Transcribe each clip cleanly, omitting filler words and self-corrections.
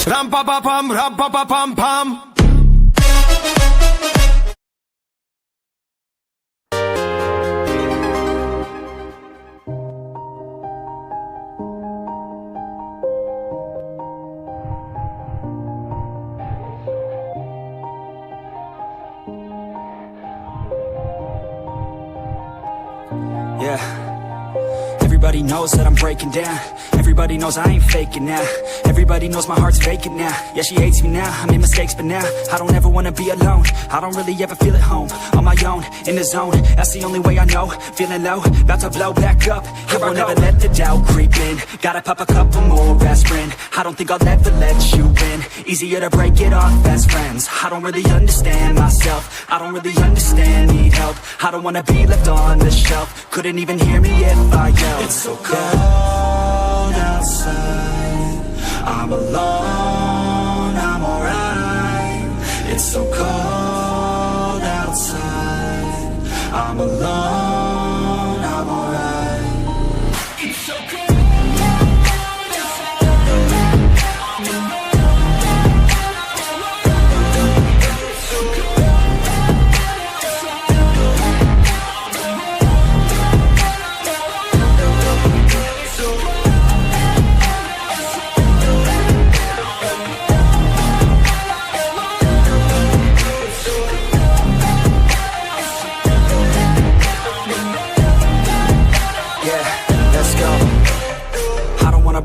Ram pa pa pam, ram pa pa pam pam. Yeah. Everybody knows that I'm breaking down. Everybody knows I ain't faking now. Everybody knows my heart's vacant now. Yeah, she hates me now, I made mistakes, but now I don't ever wanna be alone. I don't really ever feel at home. On my own, in the zone, that's the only way I know. Feeling low, about to blow back up. I won't ever let the doubt creep in. Gotta pop a couple more aspirin. I don't think I'll ever let you in. Easier to break it off best friends. I don't really understand myself. I don't really understand, need help. I don't wanna be left on the shelf. Couldn't even hear me if I yelled. It's so cold outside, I'm alone, I'm alright. It's so cold outside, I'm alone, I'm alright. It's so cold.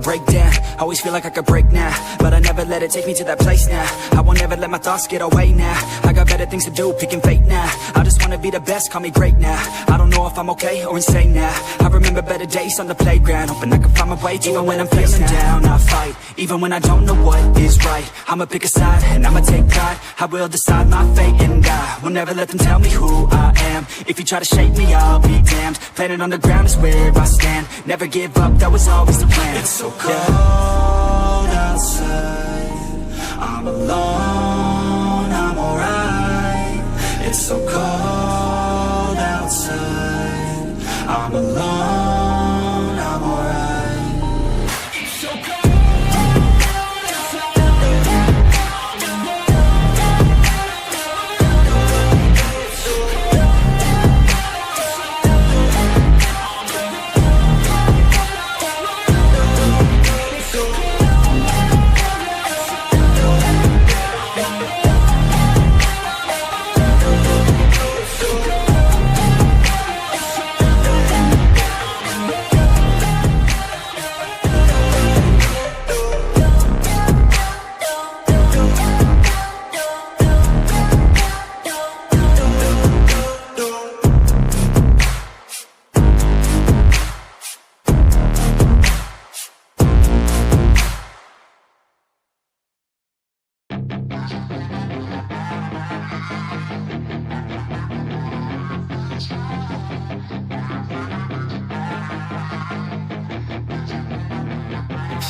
Break down, always feel like I could break now, but I never let it take me to that place now. I won't ever let my thoughts get away now. I got better things to do, picking fate now. I just wanna be the best, call me great now. I don't know if I'm okay or insane now. I remember better days on the playground, hoping I can find my way even when I'm feeling down. I fight, even when I don't know what is right. I'ma pick a side, and I'ma take pride. I will decide my fate and I will never let them tell me who I am. If you try to shake me, I'll be damned. Planet on the ground is where I stand. Never give up, that was always the plan. It's so cold outside, I'm alone, I'm alright. It's so cold outside, I'm alone, I'm alright. It's so cold outside, I'm alone.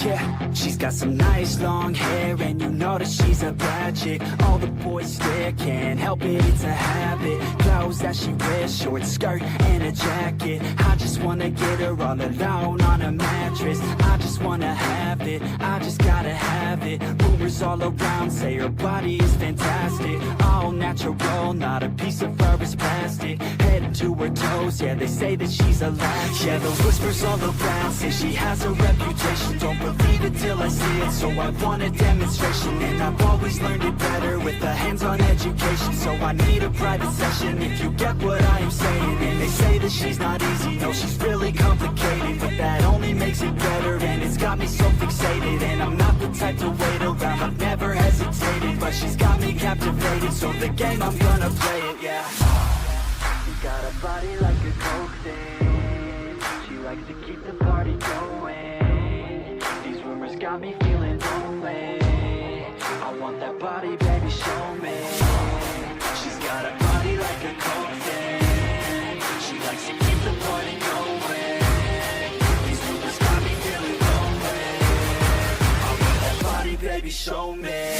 Yeah, she's got some nice long hair, and you know that she's a bad chick. All the boys stare, can't help it, it's a habit. Clothes that she wears, short skirt and a jacket. I just wanna get her all alone on a mattress. I just wanna have it, I just gotta have it. Rumors all around say her body is fantastic. All natural, not a piece of fur is plastic. Head to her toes, yeah, they say that she's a latch. Yeah, the whispers all around say she has a reputation. Don't believe it till I see it, so I want a demonstration. And I've always learned it better with a hands-on education. So I need a private session if you get what I am saying. And they say that she's not easy, no, she's really complicated. But that only makes it better, and it's got me so fixated. And I'm not the type to wait around, I've never hesitated. But she's got me captivated, so the game, I'm gonna play it, yeah. She got a body like a coke thing. She likes to keep the party going. These rumors got me feeling lonely. I want that body, baby, show me. She's got a body like a coke thing. She likes to keep the party going. These rumors got me feeling lonely. I want that body, baby, show me.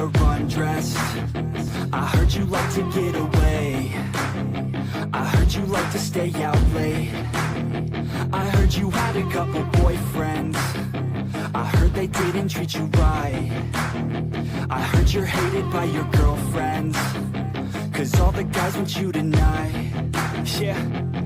you're undressed. I heard you like to get away. I heard you like to stay out late. I heard you had a couple boyfriends. I heard they didn't treat you right. I heard you're hated by your girlfriends, 'cause all the guys want you tonight. Yeah.